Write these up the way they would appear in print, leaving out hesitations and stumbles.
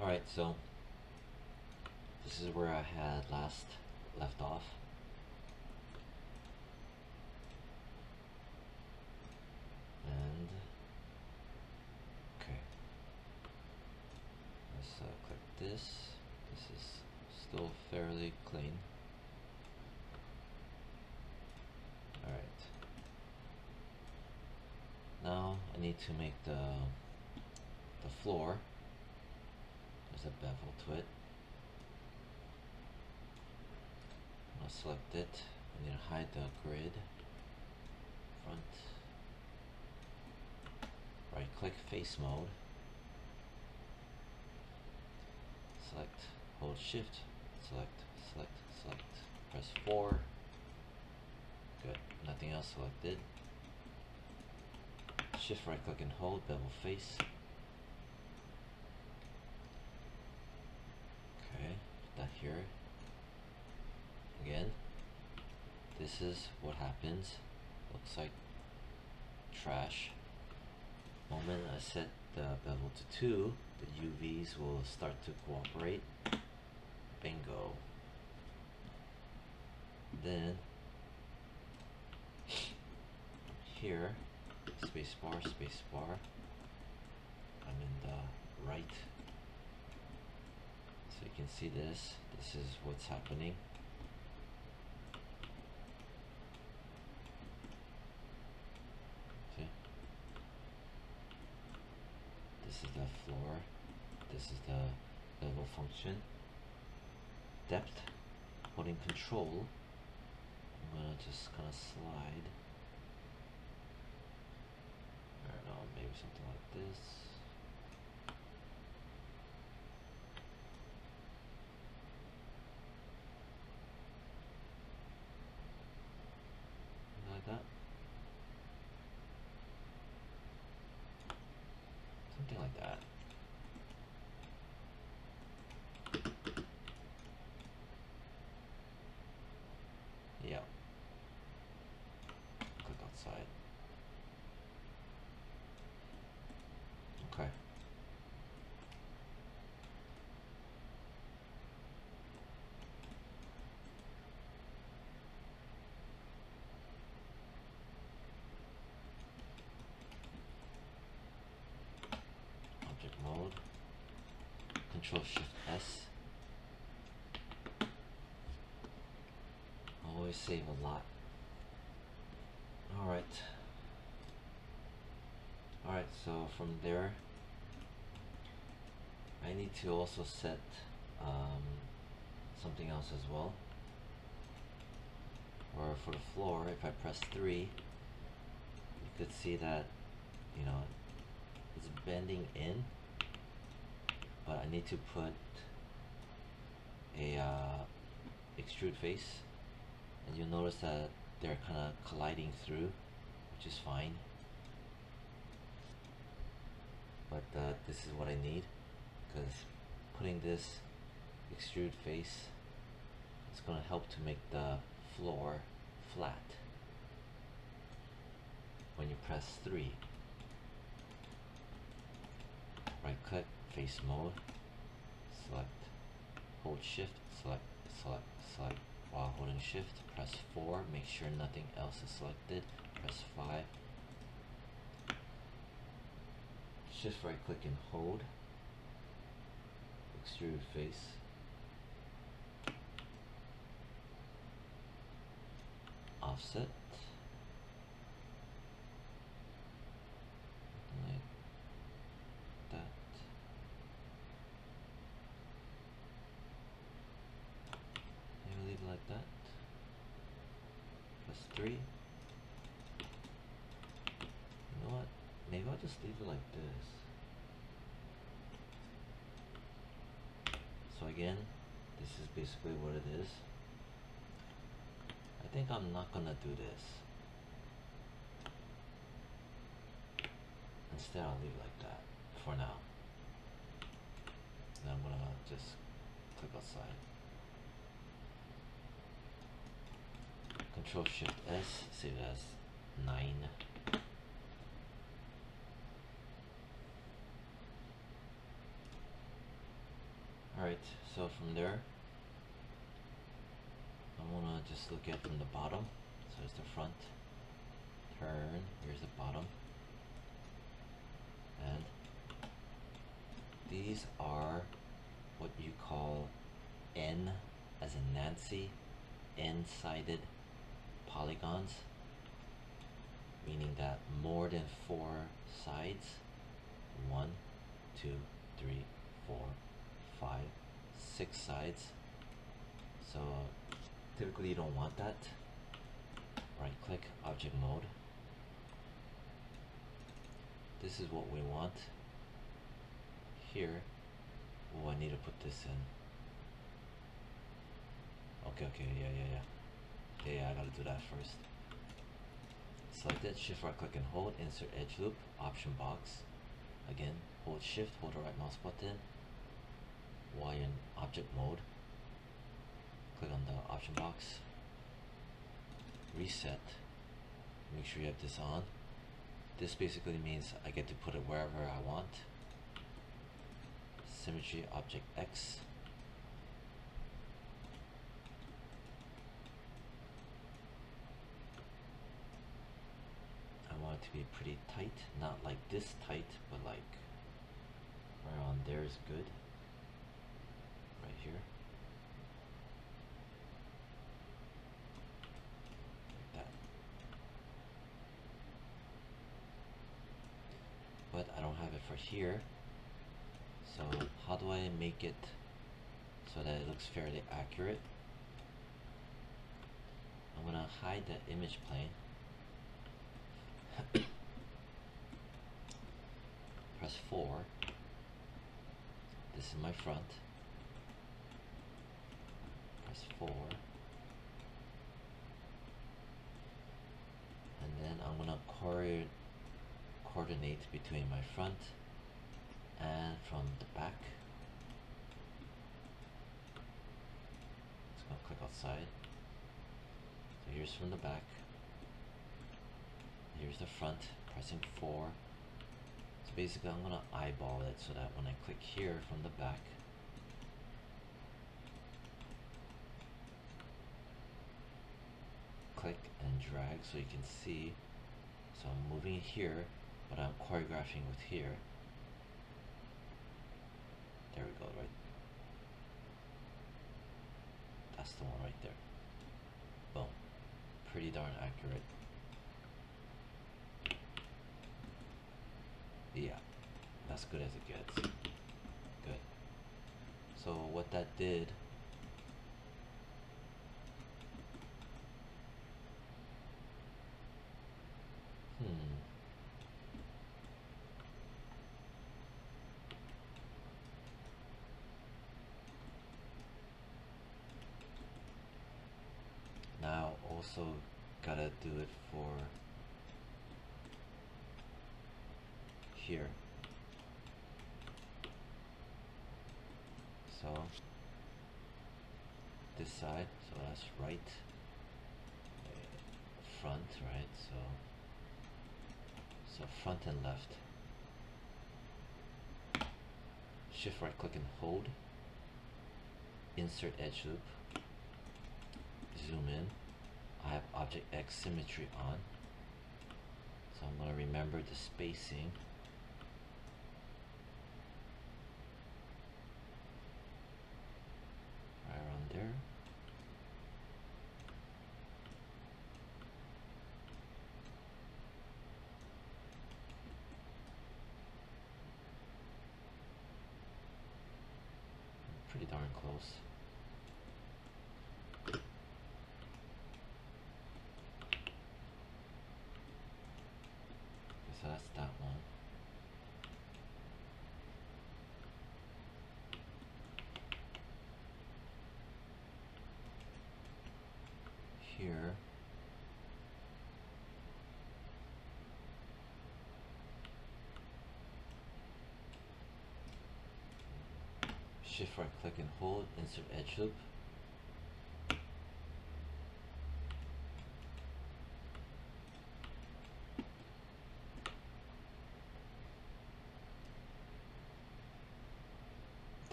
Alright, so this is where I had last left off. And okay, let's click this. This is still fairly clean. Alright, now I need to make the floor. There's a bevel to it. I'll select it. I need to hide the grid. Front. Right click face mode. Select, hold shift, select, select, select. Press 4. Good. Nothing else selected. Shift right click and hold, bevel face. Okay, put that here. Again, this is what happens. Looks like trash. Moment I set the bevel to 2, the UVs will start to cooperate. Bingo. Then here, spacebar, spacebar. I'm in the right. So you can see this. This is what's happening. Okay. This is the floor. This is the bevel function. Depth, holding control. I'm gonna just kind of slide. I don't know, maybe something like this. Like that. Something like that. Yeah. Click outside. Okay. Object mode. Control Shift S. Always save a lot. Alright. Alright, so from there I need to also set something else as well. Or for the floor, if I press 3, you could see that, you know, it's bending in, but I need to put a extrude face, and you'll notice that they're kind of colliding through, which is fine. But this is what I need, because putting this extrude face is going to help to make the floor flat when you press 3. Right click, face mode, select, hold shift, select, select, select. While holding shift, press 4, make sure nothing else is selected, press 5. Shift right click and hold, extrude face, offset, like that. Maybe leave it like that. Press 3. You know what? Maybe I'll just leave it like this. So again, this is basically what it is. I think I'm not gonna do this. Instead, I'll leave it like that for now. Then I'm gonna just click outside. Control Shift S, save it as 9. Alright, so from there, I want to just look at from the bottom. So it's the front, turn, here's the bottom, and these are what you call N as in Nancy, N-sided polygons, meaning that more than 4 sides, 1, 2, 3, 4, 5, 6 sides. So typically you don't want that. Right click, object mode. This is what we want. Here, oh, I need to put this in. Okay, yeah, I gotta do that first. Select it, shift right click and hold, insert edge loop, option box. Again, hold shift, hold the right mouse button, while you're in object mode, click on the option box, reset, make sure you have this on. This basically means I get to put it wherever I want. Symmetry, object X. I want it to be pretty tight, not like this tight, but like around there is good. Right here. Like that. But I don't have it for here. So how do I make it so that it looks fairly accurate? I'm gonna hide the image plane. Press 4. This is my front. Press 4. And then I'm gonna coordinate between my front and from the back. It's gonna click outside. So here's from the back. Here's the front, pressing 4. So basically I'm gonna eyeball it so that when I click here from the back, click and drag so you can see. So I'm moving it here, but I'm choreographing with here. There we go, right? That's the one right there. Boom. Pretty darn accurate. Yeah, that's good as it gets. Good. So what that did, now also gotta do it for here. So this side, so that's right, front, right? So front and left. Shift right click and hold. Insert edge loop. Zoom in. I have object X symmetry on. So I'm going to remember the spacing. Right around there. Pretty darn close. So that's that one. Here. Shift right click and hold, insert edge loop.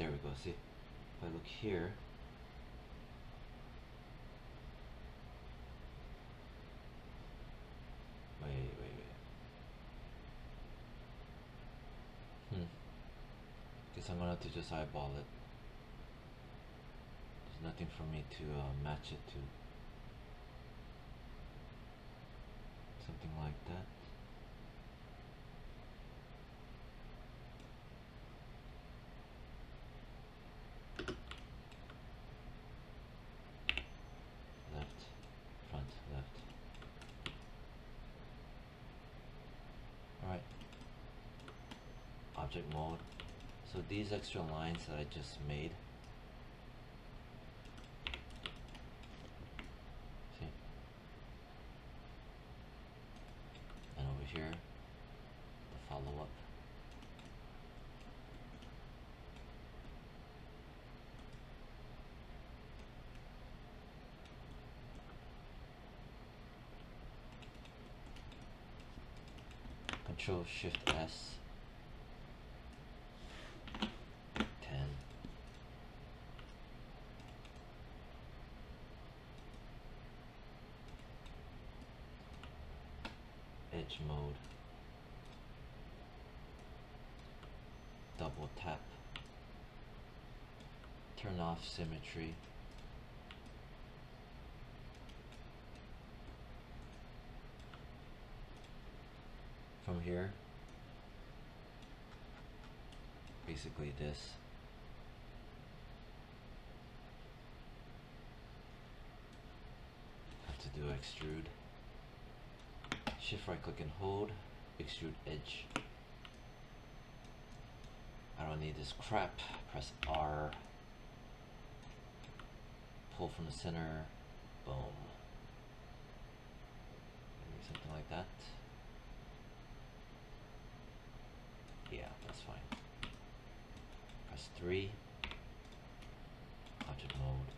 There we go, see? if I look here, wait. Guess I'm gonna have to just eyeball it. There's nothing for me to match it to. Something like that. Left, front, left. Alright. Object mode. So these extra lines that I just made, see? And over here, the follow-up. Control Shift S. 10. Edge mode. Double tap. Turn off symmetry. From here, basically this. Have to do extrude. Shift right click and hold, extrude edge. I don't need this crap. Press R. Pull from the center. Boom. Maybe something like that. Yeah, that's fine. Press 3. Object mode.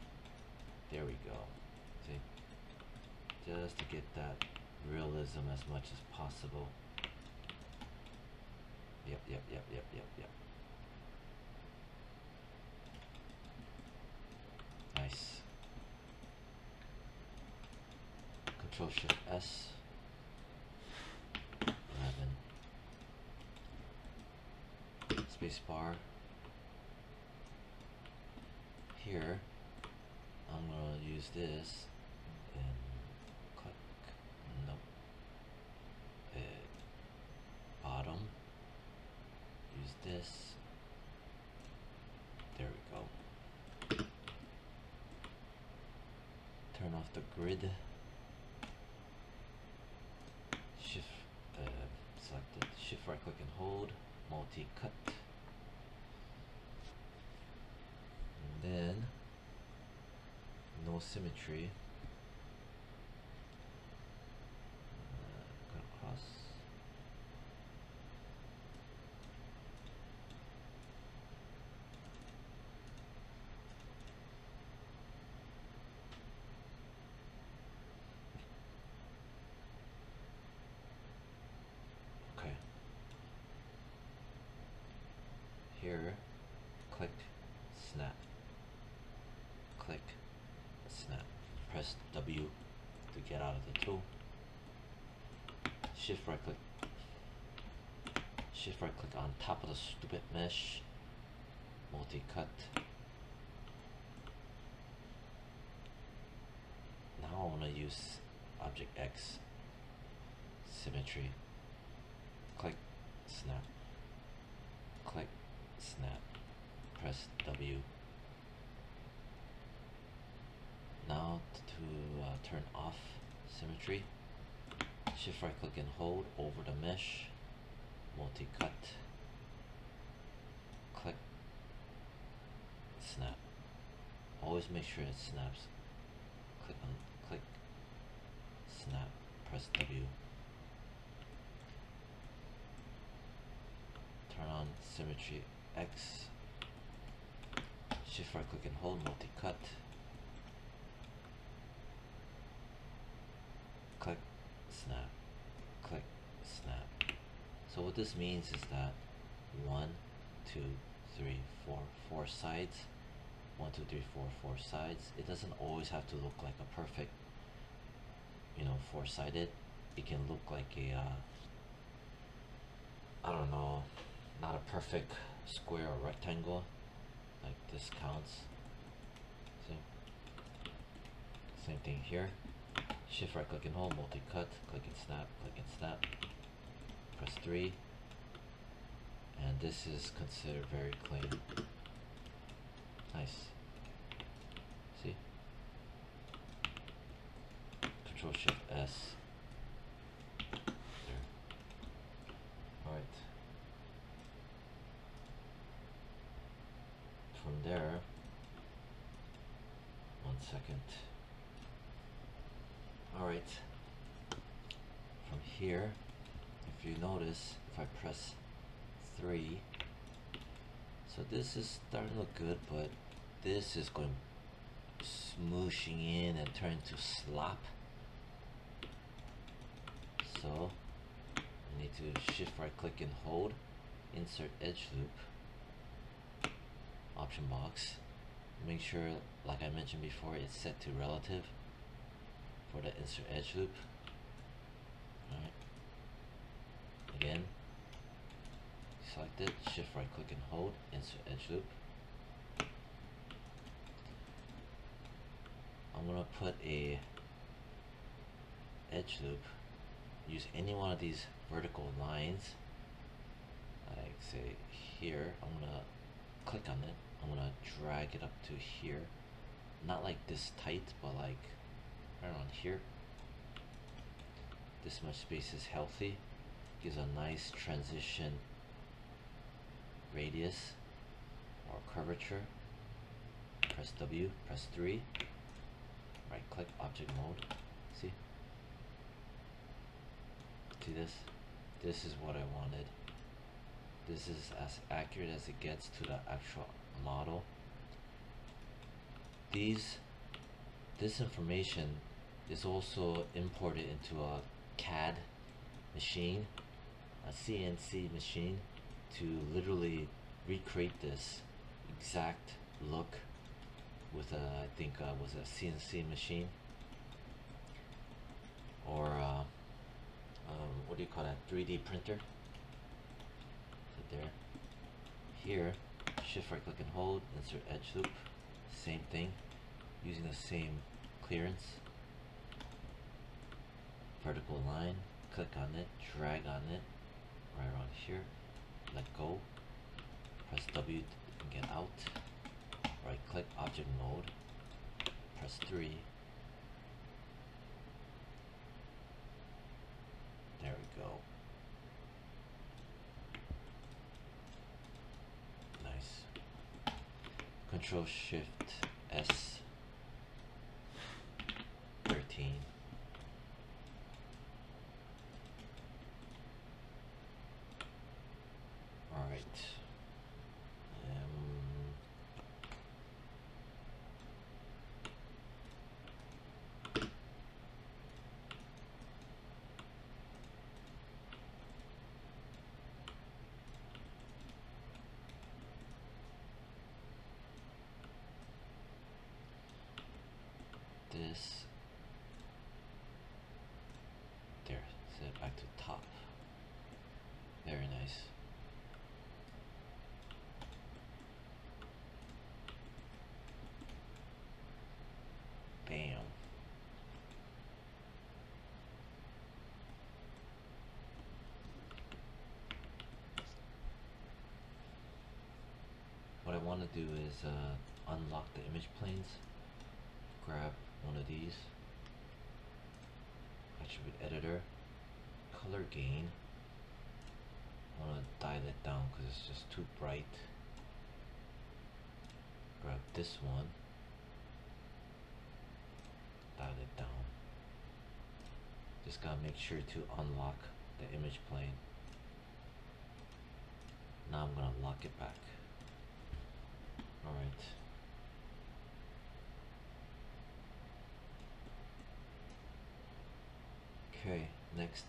There we go. See? Just to get that realism as much as possible. Yep. Nice. Control Shift S. 11. Space bar. Here, I'm gonna use this and click. Nope. Bottom. Use this. There we go. Turn off the grid. Shift selected. Shift right click and hold. Multi-cut. And then no symmetry. Cut across. Okay. Here, click, snap. Click, snap. Press W to get out of the tool. Shift right click. Shift right click on top of the stupid mesh. Multi-cut. Now I want to use Object X. Symmetry. Click, snap. Click, snap. Press W. Now to turn off symmetry, shift right click and hold over the mesh, multi-cut, click, snap. Always make sure it snaps. Click, snap, press W. Turn on symmetry X, shift right click and hold, multi-cut. Click, snap, click, snap. So what this means is that 1, 2, 3, 4 sides, 1, 2, 3, 4, 4 sides. It doesn't always have to look like a perfect, you know, four-sided. It can look like a I don't know, not a perfect square or rectangle. Like this counts. See? Same thing here. Shift right click and hold, multi-cut, click and snap, click and snap. Press 3. And this is considered very clean. Nice. See? Control Shift S. There. Alright. From there, 1 second. Alright. From here, if you notice, if I press 3, so this is starting to look good, but this is going smooshing in and turning to slop. So I need to shift right click and hold, insert edge loop, option box. Make sure, like I mentioned before, it's set to relative for the insert edge loop. Alright. Again, select it, shift right click and hold, insert edge loop. I'm gonna put a edge loop, use any one of these vertical lines, like say here. I'm gonna click on it, I'm gonna drag it up to here, not like this tight, but like right around here. This much space is healthy, gives a nice transition radius or curvature. Press W, press 3, right click, object mode. See this? This is what I wanted. This is as accurate as it gets to the actual model. This information is also imported into a CAD machine, a CNC machine, to literally recreate this exact look with a, I think was a CNC machine, or what do you call that, 3D printer. So there. Here, shift right click and hold, insert edge loop, same thing, using the same clearance. Vertical line, click on it, drag on it, right around here, let go, press W and get out, right click, object mode, press 3, there we go. Nice. Control Shift S, 13. Alright. This, there, set it back to top. Very nice. Bam. What I want to do is unlock the image planes. Grab one of these, attribute editor, color gain. I want to dial it down because it's just too bright. Grab this one, dial it down. Just gotta make sure to unlock the image plane. Now I'm gonna lock it back. Alright. Okay, next.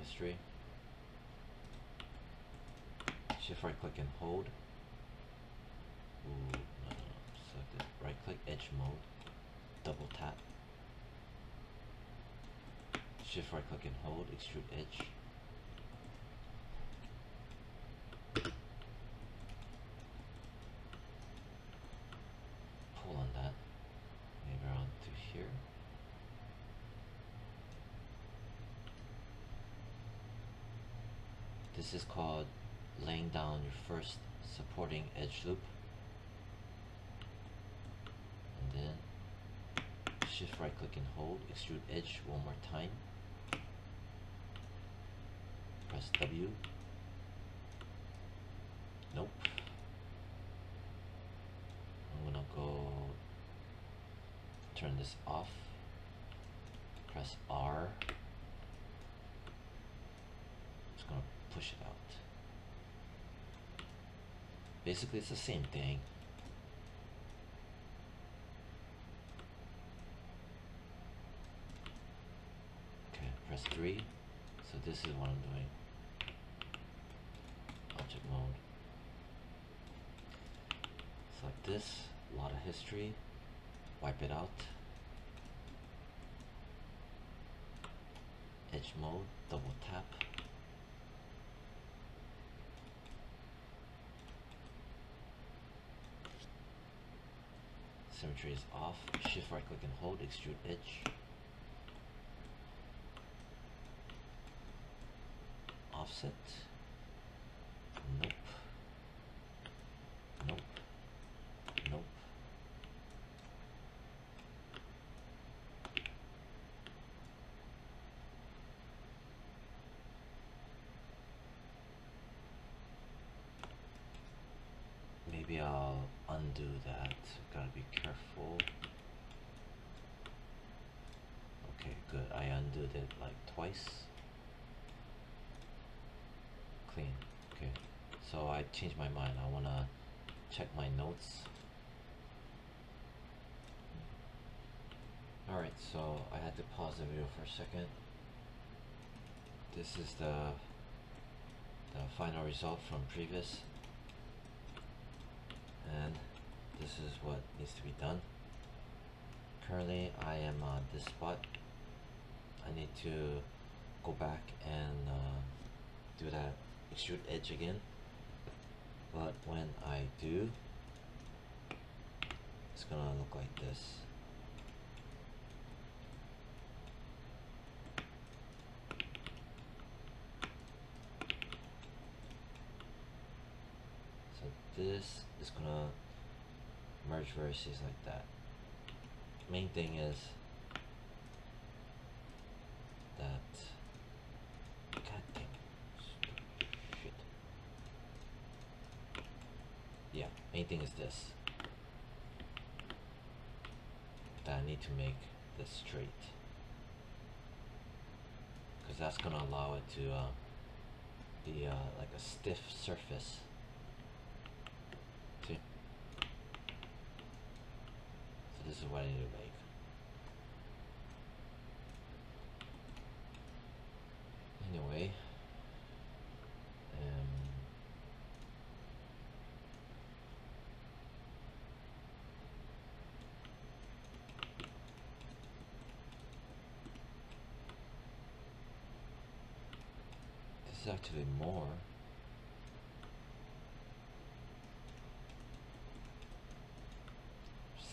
history. Shift right click and hold. Ooh, no. Select it. Right click, edge mode. Double tap. Shift right click and hold, extrude edge. Pull on that. Maybe around to here. This is called laying down your first supporting edge loop. And then shift right click and hold, extrude edge one more time. Press W. Nope. I'm gonna go turn this off. Press R. Just gonna push it out. Basically, it's the same thing. Okay, press 3. So this is what I'm doing. Object mode. Select this, a lot of history, wipe it out. Edge mode, double tap. Symmetry is off. Shift right click and hold, extrude edge. Offset. Nope. Nope. Nope. Maybe I'll undo that. Gotta be careful. Okay, good. I undid it like twice. Clean. Okay. So I changed my mind. I wanna check my notes. Alright, so I had to pause the video for a second. This is the final result from previous. And this is what needs to be done. Currently I am on this spot. I need to go back and do that extrude edge again. But when I do, it's gonna look like this. So this is gonna merge vertices like that. Main thing is that, god damn, shit. Yeah, main thing is this. That I need to make this straight, because that's gonna allow it to be like a stiff surface. See? So this is what I need to make. Anyway, this is actually more.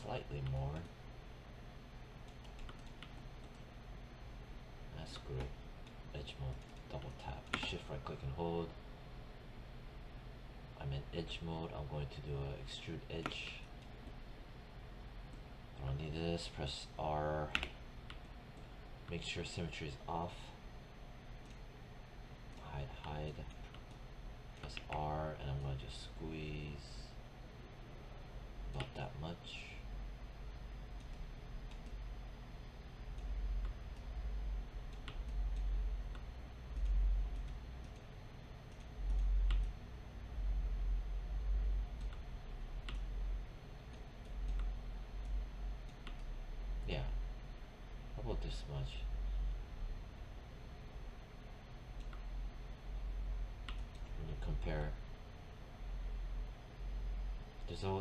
Slightly more. That's great. Edge mode, double tap, shift right click and hold. I'm in edge mode. I'm going to do a extrude edge. I don't need this. Press R. Make sure symmetry is off. Hide. Press R, and I'm going to just squeeze about that much. Yeah, how about this much? compare.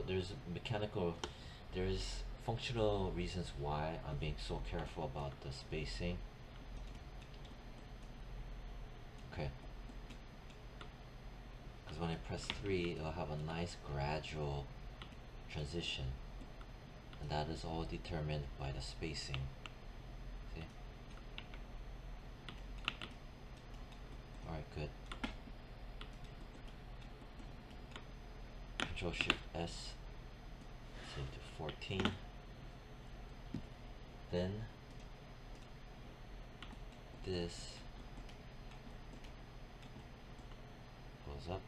There's mechanical, there's functional reasons why I'm being so careful about the spacing. Okay. Because when I press 3, it'll have a nice gradual transition, and that is all determined by the spacing. See? Alright, good. Control Shift S, save to 14. Then this goes up.